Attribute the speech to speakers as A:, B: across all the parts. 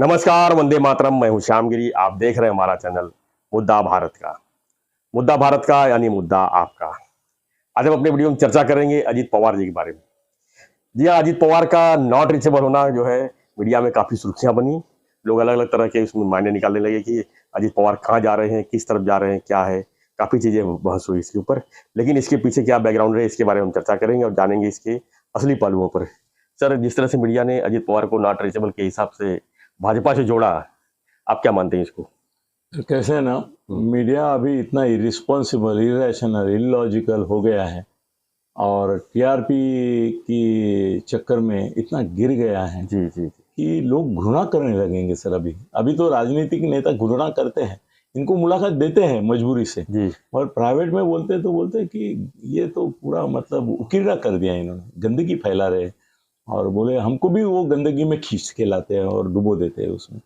A: नमस्कार, वंदे मातरम। मैं हूं श्यामगिरी। आप देख रहे हैं हमारा चैनल मुद्दा भारत का। मुद्दा भारत का यानी मुद्दा आपका। आज हम अपने वीडियो में चर्चा करेंगे अजीत पवार जी के बारे में। जी हाँ, अजीत पवार का नॉट रीचेबल होना जो है मीडिया में काफी सुर्खियां बनी। लोग अलग अलग तरह के उसमें मायने निकालने लगे कि अजीत पवार कहाँ जा रहे हैं, किस तरफ जा रहे हैं, क्या है। काफी चीजें बहस हुई इसके ऊपर, लेकिन इसके पीछे क्या बैकग्राउंड है इसके बारे में हम चर्चा करेंगे और जानेंगे इसके असली पहलुओं पर। सर, जिस तरह से मीडिया ने अजीत पवार को नॉट रीचेबल के हिसाब से भाजपा से जोड़ा, आप क्या मानते हैं इसको?
B: कैसे ना, मीडिया अभी इतना इरिस्पॉन्सिबल, इरेशनल, इलॉजिकल हो गया है और टीआरपी की चक्कर में इतना गिर गया है
A: जी जी
B: कि लोग घृणा करने लगेंगे। सर अभी तो राजनीतिक नेता घृणा करते हैं, इनको मुलाकात देते हैं मजबूरी से
A: जी।
B: और प्राइवेट में बोलते हैं कि ये तो पूरा मतलब उकीड़ा कर दिया इन्होंने, गंदगी फैला रहे हैं और बोले हमको भी वो गंदगी में खींच के लाते हैं और डुबो देते हैं उसमें।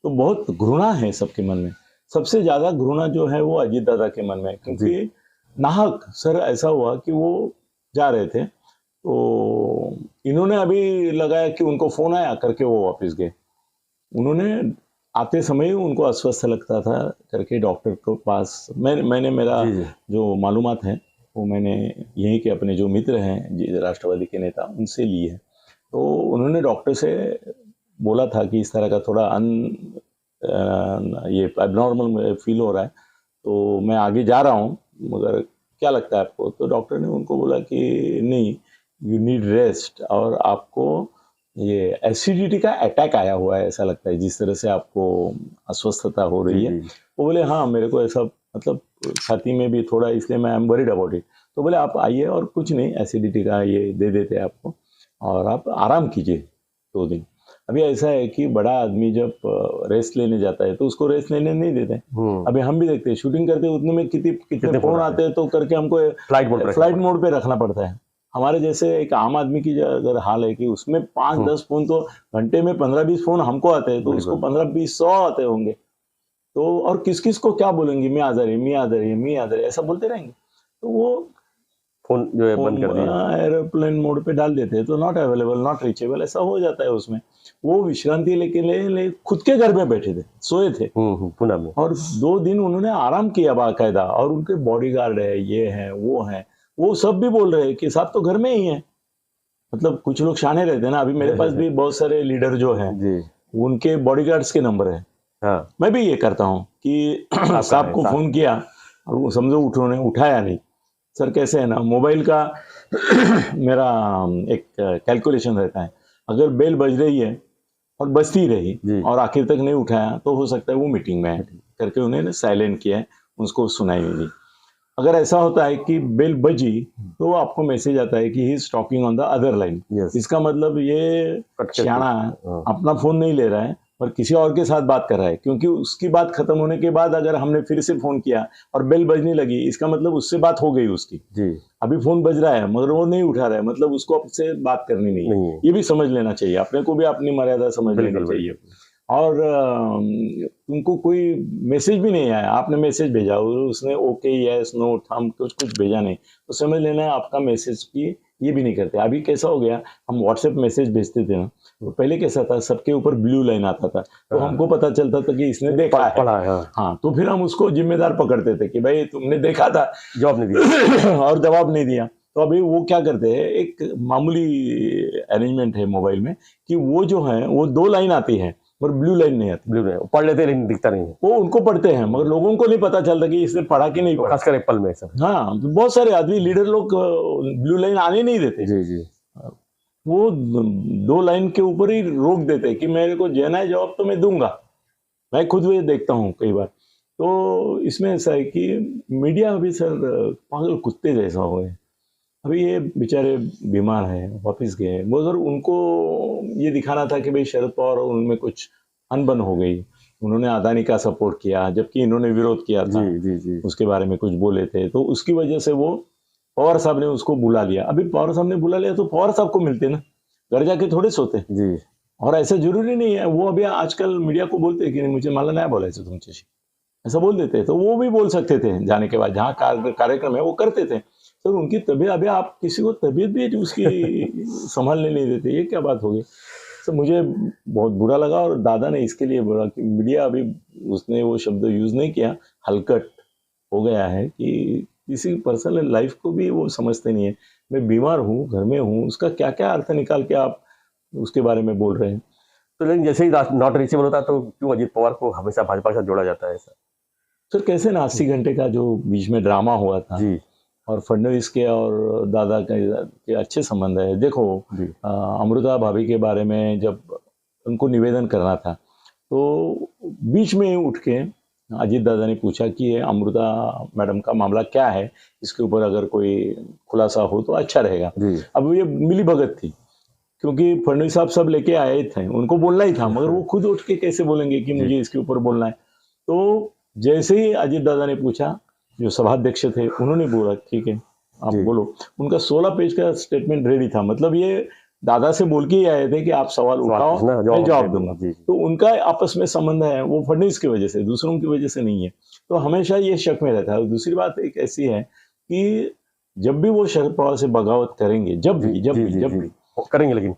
B: तो बहुत घृणा है सबके मन में। सबसे ज्यादा घृणा जो है वो अजीत दादा के मन में है, क्योंकि नाहक सर ऐसा हुआ कि वो जा रहे थे तो इन्होंने अभी लगाया कि उनको फोन आया करके वो वापस गए। उन्होंने आते समय ही उनको अस्वस्थ लगता था करके डॉक्टर के पास मैंने मेरा जो मालूमात है वो मैंने यहीं के अपने जो मित्र हैं राष्ट्रवादी के नेता उनसे ली है। तो उन्होंने डॉक्टर से बोला था कि इस तरह का थोड़ा ये एबनॉर्मल फील हो रहा है, तो मैं आगे जा रहा हूँ, मगर क्या लगता है आपको? तो डॉक्टर ने उनको बोला कि नहीं, यू नीड रेस्ट और आपको ये एसिडिटी का अटैक आया हुआ है ऐसा लगता है, जिस तरह से आपको अस्वस्थता हो रही है। वो बोले हाँ, मेरे को ऐसा मतलब छाती में भी थोड़ा, इसलिए मैं I am worried about it. तो बोले आप आइए और कुछ नहीं, एसिडिटी का ये दे देते हैं आपको और आप आराम कीजिए 2 दिन। अभी ऐसा है कि बड़ा आदमी जब रेस्ट लेने जाता है तो उसको रेस्ट लेने नहीं देते। अभी हम भी देखते हैं, शूटिंग करते हैं, उतने में कितने फोन आते हैं तो करके हमको फ्लाइट मोड पे रखना पड़ता है। हमारे जैसे एक आम आदमी की अगर हाल है कि उसमें 5-10 फोन, तो घंटे में 15-20 फोन हमको आते हैं, तो उसको 15-20-100 आते होंगे। तो और किस किस को क्या बोलेंगे, मी आदर ऐसा बोलते रहेंगे। तो वो
A: फोन जो है बंद कर दिया,
B: एरोप्लेन मोड पे डाल देते हैं तो नॉट अवेलेबल, नॉट रीचेबल ऐसा हो जाता है उसमें। वो विश्रांति लेके ले खुद के घर में बैठे थे, सोए थे
A: पुणे में,
B: और 2 दिन उन्होंने आराम किया बाकायदा। और उनके बॉडीगार्ड है, ये है, वो सब भी बोल रहे हैं कि साहब तो घर में ही है। मतलब कुछ लोग शाने रहते हैं ना। अभी मेरे पास भी बहुत सारे लीडर जो हैं उनके बॉडीगार्ड्स के नंबर है। हाँ। मैं भी ये करता हूँ कि साहब को फोन किया और वो समझो उन्होंने उठाया नहीं। सर कैसे है ना, मोबाइल का मेरा एक कैलकुलेशन रहता है, अगर बेल बज रही है और बजती रही और आखिर तक नहीं उठाया तो हो सकता है वो मीटिंग में है करके उन्होंने साइलेंट किया है, उसको सुनाई नहीं। अगर ऐसा होता है कि बेल बजी तो आपको मैसेज आता है कि he is talking on the other line. इसका मतलब ये सियाना अपना फोन नहीं ले रहा है और किसी और के साथ बात कर रहा है, क्योंकि उसकी बात खत्म होने के बाद अगर हमने फिर से फोन किया और बेल बजने लगी, इसका मतलब उससे बात हो गई उसकी। अभी फोन बज रहा है मगर वो नहीं उठा रहा है, मतलब उसको आपसे बात करनी नहीं है। ये भी समझ लेना चाहिए, अपने को भी अपनी मर्यादा समझ लेनी चाहिए। और उनको कोई मैसेज भी नहीं आया, आपने मैसेज भेजा, उसने ओके यस नो थम कुछ भेजा नहीं, तो समझ लेना है आपका मैसेज की ये भी नहीं करते। अभी कैसा हो गया, हम व्हाट्सएप मैसेज भेजते थे ना, तो पहले कैसा था, सबके ऊपर ब्लू लाइन आता था, तो हमको पता चलता था कि इसने देखा है, पढ़ा है। हाँ, तो फिर हम उसको जिम्मेदार पकड़ते थे कि भाई तुमने देखा था, जवाब नहीं दिया और जवाब नहीं दिया। तो अभी वो क्या करते हैं, एक मामूली अरेंजमेंट है मोबाइल में कि वो जो है वो 2 लाइन आती है और ब्लू लाइन नहीं आती। ब्लू लाइन पढ़ लेते लेकिन दिखता नहीं है, वो उनको पढ़ते हैं मगर लोगों को नहीं पता चलता कि इसने पढ़ा कि नहीं पढ़ा, खासकर एप्पल में सब। हाँ, तो बहुत सारे आदमी लीडर लोग ब्लू लाइन आने नहीं देते। जी वो 2 लाइन के ऊपर ही रोक देते कि मेरे को देना है जवाब तो मैं दूंगा। मैं खुद भी देखता हूँ कई बार। तो इसमें ऐसा है कि मीडिया अभी सर पागल कुत्ते जैसा हो गए। अभी ये बेचारे बीमार हैं, वापिस गए, मगर उनको ये दिखाना था कि भाई शरद पवार और उनमें कुछ अनबन हो गई, उन्होंने अदानी का सपोर्ट किया जबकि इन्होंने विरोध किया था। जी। उसके बारे में कुछ बोले थे, तो उसकी वजह से वो पवार साहब ने उसको बुला लिया। अभी पवार साहब ने बुला लिया तो पवार साहब को मिलते ना, घर जाके थोड़े सोते जी। और ऐसा जरूरी नहीं है, वो अभी आजकल मीडिया को बोलते कि मुझे माला नहीं बोला तुमसे, ऐसा बोल देते, तो वो भी बोल सकते थे जाने के बाद, जहाँ कार्यक्रम है वो करते थे। सर उनकी तबीयत, अभी आप किसी को तबीयत भी उसकी संभालने नहीं देते, ये क्या बात होगी? तो मुझे बहुत बुरा लगा, और दादा ने इसके लिए बोला कि मीडिया अभी, उसने वो शब्द यूज़ नहीं किया, हलकट हो गया है कि किसी पर्सनल लाइफ को भी वो समझते नहीं है। मैं बीमार हूँ, घर में हूँ, उसका क्या क्या अर्थ निकाल के आप उसके बारे में बोल रहे हैं।
A: तो लेकिन जैसे ही नॉट रीचेबल होता है तो क्यों अजीत पवार को हमेशा भाजपा के साथ जोड़ा जाता है सर?
B: सर कैसे ना 80 घंटे का जो बीच में ड्रामा हुआ था,
A: जी
B: और फडणवीस के और दादा के अच्छे संबंध है। देखो
A: जी
B: अमृता भाभी के बारे में जब उनको निवेदन करना था, तो बीच में ही उठ के अजीत दादा ने पूछा कि ये अमृता मैडम का मामला क्या है, इसके ऊपर अगर कोई खुलासा हो तो अच्छा रहेगा।
A: जी
B: अब ये मिली भगत थी, क्योंकि फडणवीस साहब सब लेके आए थे, उनको बोलना ही था, मगर वो खुद उठ के कैसे बोलेंगे कि मुझे इसके ऊपर बोलना है। तो जैसे ही अजीत दादा ने पूछा, जो सभाध्यक्ष थे उन्होंने बोला ठीक है आप
A: जी।
B: बोलो। उनका 16 पेज का स्टेटमेंट रेडी था, मतलब ये दादा से बोल के ही आए थे कि आप सवाल उठाओ,
A: पूछना,
B: मैं जवाब
A: दे
B: दूंगा।
A: जी
B: तो उनका आपस में संबंध है, वो फडणवीस की वजह से, दूसरों की वजह से नहीं है। तो हमेशा ये शक में रहता है। और दूसरी बात एक ऐसी है कि जब भी वो शरद पवार से बगावत करेंगे, जब
A: जी जी जी जी
B: भी
A: करेंगे लेकिन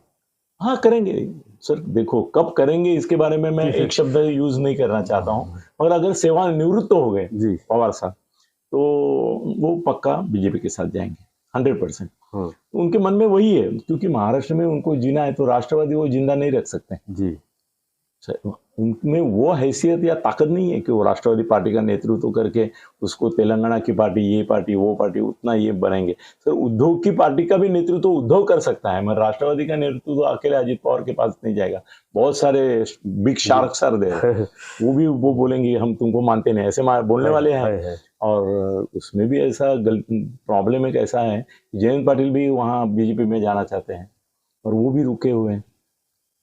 B: हाँ करेंगे सर। देखो कब करेंगे इसके बारे में मैं एक शब्द यूज नहीं करना चाहता हूँ, मगर अगर सेवानिवृत्त हो गए
A: जी
B: पवार साहब तो वो पक्का बीजेपी के साथ जाएंगे 100%। उनके मन में वही है, क्योंकि महाराष्ट्र में उनको जीना है, तो राष्ट्रवादी वो जिंदा नहीं रख सकते।
A: जी
B: उनमें वो हैसियत या ताकत नहीं है कि वो राष्ट्रवादी पार्टी का नेतृत्व करके उसको तेलंगाना की पार्टी, ये पार्टी, वो पार्टी, उतना ये बनेंगे। सर उद्धव की पार्टी का भी नेतृत्व उद्धव कर सकता है, मगर राष्ट्रवादी का नेतृत्व तो अकेले अजित पवार के पास नहीं जाएगा। बहुत सारे बिग शार्क सर दे वो बोलेंगे हम तुमको मानते नहीं, ऐसे बोलने वाले हैं। और उसमें भी ऐसा प्रॉब्लम एक ऐसा है, जयंत पाटिल भी वहाँ बीजेपी में जाना चाहते हैं, और वो भी रुके हुए हैं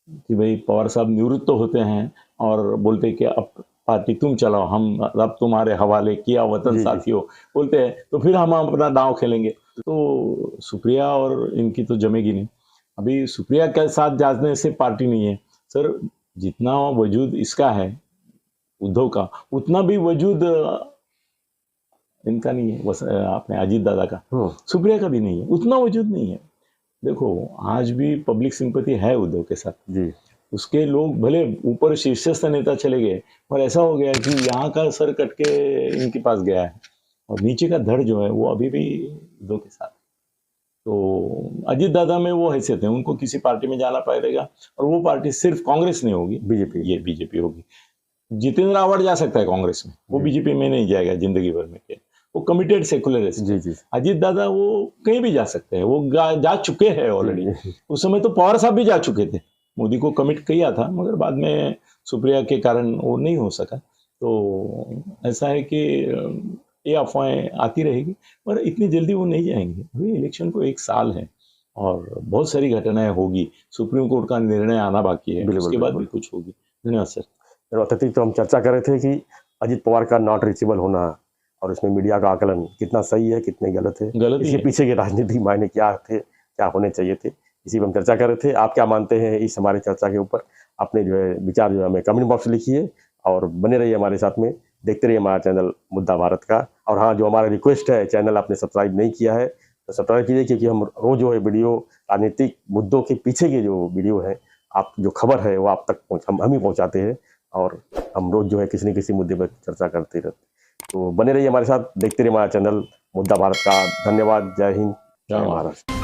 B: कि भाई पवार साहब निवृत्त तो होते हैं और बोलते कि अब पार्टी तुम चलाओ, हम अब तुम्हारे हवाले किया वतन साथियों बोलते हैं, तो फिर हम अपना दांव खेलेंगे। तो सुप्रिया और इनकी तो जमेगी नहीं। अभी सुप्रिया के साथ जाने से पार्टी नहीं है सर, जितना वजूद इसका है उद्धव का, उतना भी वजूद इनका नहीं है, अपने अजीत दादा का, सुप्रिया का भी नहीं है, उतना वजूद नहीं है। देखो आज भी पब्लिक सिंपैथी है उद्धव के साथ जी। उसके लोग भले ऊपर शीर्षस्थ नेता चले गए, पर ऐसा हो गया कि यहाँ का सर कट के इनके पास गया है, और नीचे का धड़ जो है वो अभी भी उद्धव के साथ। तो अजीत दादा में वो हैसियत है, उनको किसी पार्टी में जाना पड़ेगा, और वो पार्टी सिर्फ कांग्रेस नहीं होगी, ये बीजेपी होगी। जितेंद्र आवाड जा सकता है कांग्रेस में, वो बीजेपी में नहीं जाएगा जिंदगी भर में, वो कमिटेड सेकुलरिस्ट जी। अजीत दादा वो कहीं भी जा सकते हैं, वो जा चुके हैं ऑलरेडी। उस समय तो पवार साहब भी जा चुके थे, मोदी को कमिट किया था, मगर बाद में सुप्रिया के कारण वो नहीं हो सका। तो ऐसा है कि ये अफवाहें आती रहेगी, पर इतनी जल्दी वो नहीं जाएंगे। अभी इलेक्शन को 1 साल है और बहुत सारी घटनाएं होगी, सुप्रीम कोर्ट का निर्णय आना बाकी है, उसके बाद भी कुछ होगी। धन्यवाद सर।
A: अत्यधिक तो हम चर्चा कर रहे थे कि अजीत पवार का नॉट रीचेबल होना और इसमें मीडिया का आकलन कितना सही है कितने गलत है, इसके पीछे के राजनीतिक मायने क्या थे, क्या होने चाहिए थे, इसी पर हम चर्चा कर रहे थे। आप क्या मानते हैं इस हमारी चर्चा के ऊपर? अपने जो है विचार जो है हमें कमेंट बॉक्स में लिखिए, और बने रहिए हमारे साथ में, देखते रहिए हमारा चैनल मुद्दा भारत का। और हाँ, जो हमारा रिक्वेस्ट है, चैनल आपने सब्सक्राइब नहीं किया है तो सब्सक्राइब कीजिए, क्योंकि हम रोज जो है वीडियो राजनीतिक मुद्दों के पीछे के जो वीडियो है, आप जो खबर है वो आप तक हम ही पहुँचाते हैं, और हम रोज जो है किसी न किसी मुद्दे पर चर्चा करते रहते। तो बने रहिए हमारे साथ, देखते रहिए हमारा चैनल मुद्दा भारत का। धन्यवाद। जय हिंद, जय महाराष्ट्र।